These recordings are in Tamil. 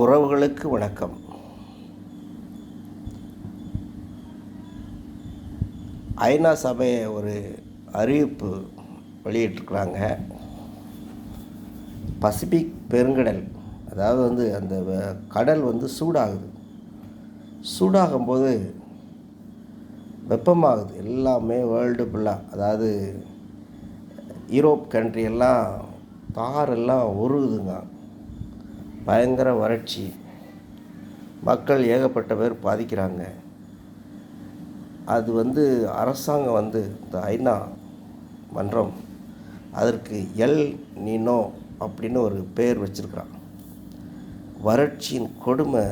உறவுகளுக்கு வணக்கம். ஐநா சபை ஒரு அறிவிப்பு வெளியிட்டிருக்கிறாங்க. பசிபிக் பெருங்கடல், அதாவது அந்த கடல் சூடாகுது. சூடாகும்போது வெப்பமாகுது. எல்லாமே வேர்ல்டு ஃபுல்லாக, அதாவது யூரோப் கண்ட்ரி எல்லாம் தாரெல்லாம் உருகுதுங்க. பயங்கர வறட்சி, மக்கள் ஏகப்பட்ட பேர் பாதிக்கிறாங்க. அது அரசாங்கம் இந்த ஐநா மன்றம் அதற்கு எல் நீனோ அப்படின்னு ஒரு பேர் வச்சுருக்கிறான். வறட்சியின் கொடுமை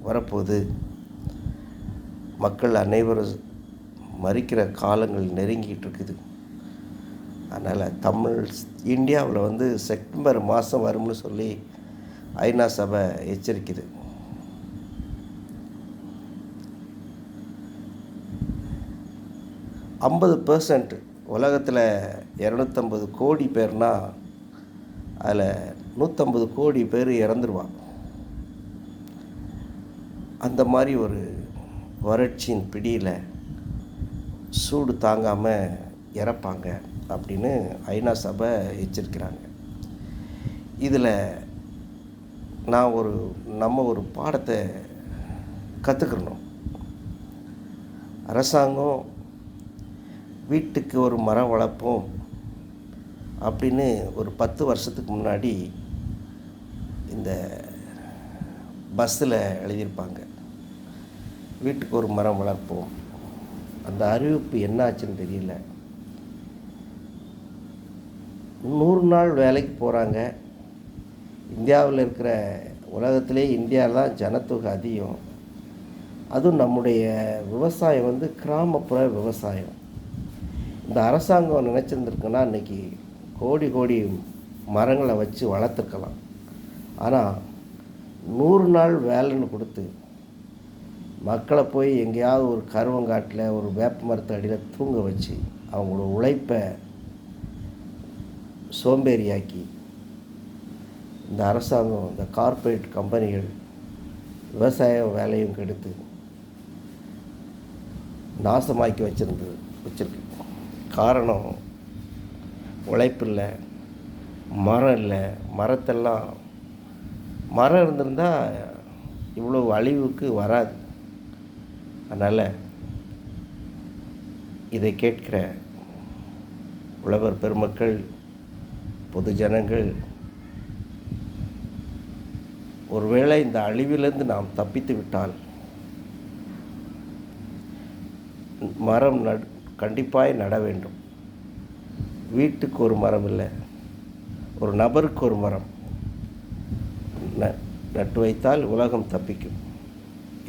வரப்போகுது, மக்கள் அனைவரும் மறிக்கிற காலங்கள் நெருங்கிட்டு இருக்குது. அதனால் இந்தியாவில் செப்டம்பர் மாதம் வரும்னு சொல்லி ஐநா சபை எச்சரிக்குது. %50 உலகத்தில் 250 கோடி பேர்னா அதில் 150 கோடி பேர் இறந்துருவான். அந்த மாதிரி ஒரு வறட்சியின் பிடியில் சூடு தாங்காமல் இறப்பாங்க அப்படின்னு ஐநா சபை எச்சரிக்கிறாங்க. இதில் நம்ம ஒரு பாடத்தை கற்றுக்கணும். அரசாங்கம் வீட்டுக்கு ஒரு மரம் வளர்ப்போம் அப்படின்னு ஒரு 10 வருஷத்துக்கு முன்னாடி இந்த பஸ்ஸில் எழுதியிருப்பாங்க, வீட்டுக்கு ஒரு மரம் வளர்ப்போம். அந்த அறிவிப்பு என்னாச்சுன்னு தெரியல. 100 நாள் வேலைக்கு போகிறாங்க. இந்தியாவில் இருக்கிற, உலகத்திலே இந்தியாவில் தான் ஜனத்தொகை அதிகம். அதுவும் நம்முடைய விவசாயம் கிராமப்புற விவசாயம். இந்த அரசாங்கம் நினச்சிருந்துருக்குன்னா இன்றைக்கி கோடி கோடி மரங்களை வச்சு வளர்த்துருக்கலாம். ஆனால் 100 நாள் வேலைன்னு கொடுத்து மக்களை போய் எங்கேயாவது ஒரு கருவங்காட்டில் ஒரு வேப்ப மரத்து அடியில் தூங்க வச்சு அவங்களோட உழைப்பை சோம்பேறியாக்கி இந்த அரசாங்கம், இந்த கார்ப்பரேட் கம்பெனிகள் விவசாய வேலையும் கெடுத்து நாசமாக்கி வச்சுருக்கு. காரணம், உழைப்பு இல்லை, மரம் இல்லை. மரம் இருந்திருந்தால் இவ்வளோ அழிவுக்கு வராது. அதனால் இதை கேட்கிற உழவர் பெருமக்கள், பொது ஜனங்கள், ஒருவேளை இந்த அழிவிலிருந்து நாம் தப்பித்து விட்டால் மரம் கண்டிப்பாக நட வேண்டும். வீட்டுக்கு ஒரு மரம் இல்லை, ஒரு நபருக்கு ஒரு மரம் நட்டு வைத்தால் உலகம் தப்பிக்கும்.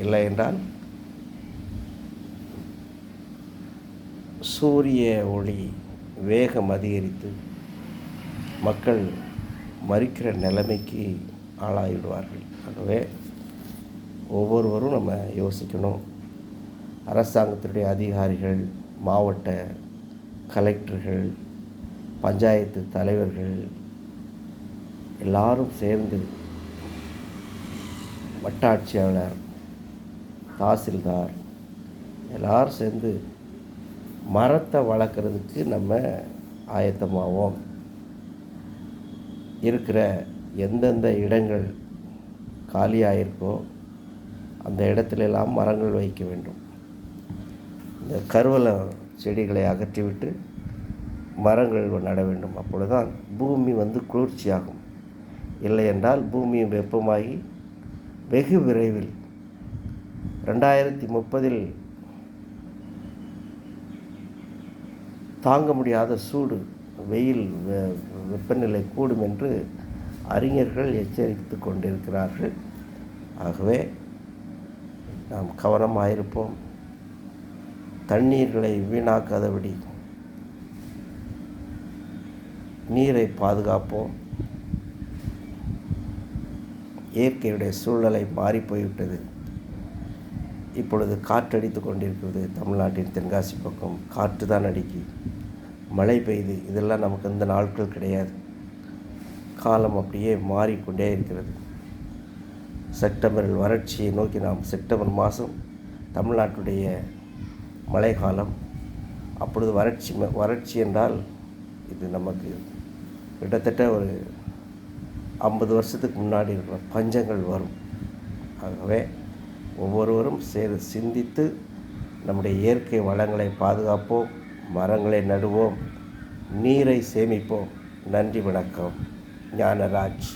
இல்லை என்றால் சூரிய ஒளி வேகம் அதிகரித்து மக்கள் மறிக்கிற நிலைமைக்கு ஆளாகிவிடுவார்கள். ஆகவே ஒவ்வொருவரும் நம்ம யோசிக்கணும். அரசாங்கத்தினுடைய அதிகாரிகள், மாவட்ட கலெக்டர்கள், பஞ்சாயத்து தலைவர்கள் எல்லாரும் சேர்ந்து, வட்டாட்சியாளர், தாசில்தார் எல்லாரும் சேர்ந்து மரத்தை வளர்க்குறதுக்கு நம்ம ஆயத்தமாவோம். இருக்கிற எந்தெந்த இடங்கள் காலியாக இருக்கோ அந்த இடத்துலெல்லாம் மரங்கள் வைக்க வேண்டும். இந்த கருவலை செடிகளை அகற்றிவிட்டு மரங்கள் நட வேண்டும். அப்பொழுதுதான் பூமி குளிர்ச்சியாகும். இல்லை என்றால் பூமி வெப்பமாகி வெகு விரைவில் 2030 தாங்க முடியாத சூடு, வெயில், வெப்பநிலை கூடும் என்று அறிஞர்கள் எச்சரித்து கொண்டிருக்கிறார்கள். ஆகவே நாம் கவனமாயிருப்போம். தண்ணீர்களை வீணாக்காதபடி நீரை பாதுகாப்போம். இயற்கையுடைய சூழ்நிலை மாறி போய்விட்டது. இப்பொழுது காற்றடித்து கொண்டிருக்கிறது. தமிழ்நாட்டின் தென்காசி பக்கம் காற்று தான் அடிக்கி, மழை பெய்யுது. இதெல்லாம் நமக்கு இந்த நாட்கள் கிடையாது. காலம் அப்படியே மாறிக்கொண்டே இருக்கிறது. செப்டம்பரில் வறட்சியை நோக்கி நாம் செப்டம்பர் மாதம் தமிழ்நாட்டுடைய மழை காலம். அப்பொழுது வறட்சி என்றால் இது நமக்கு கிட்டத்தட்ட ஒரு 50 வருஷத்துக்கு முன்னாடி இருக்கிற பஞ்சங்கள் வரும். ஆகவே ஒவ்வொருவரும் சிந்தித்து நம்முடைய இயற்கை வளங்களை பாதுகாப்போம், மரங்களை நடுவோம், நீரை சேமிப்போம். நன்றி, வணக்கம். ஞானராஜ்.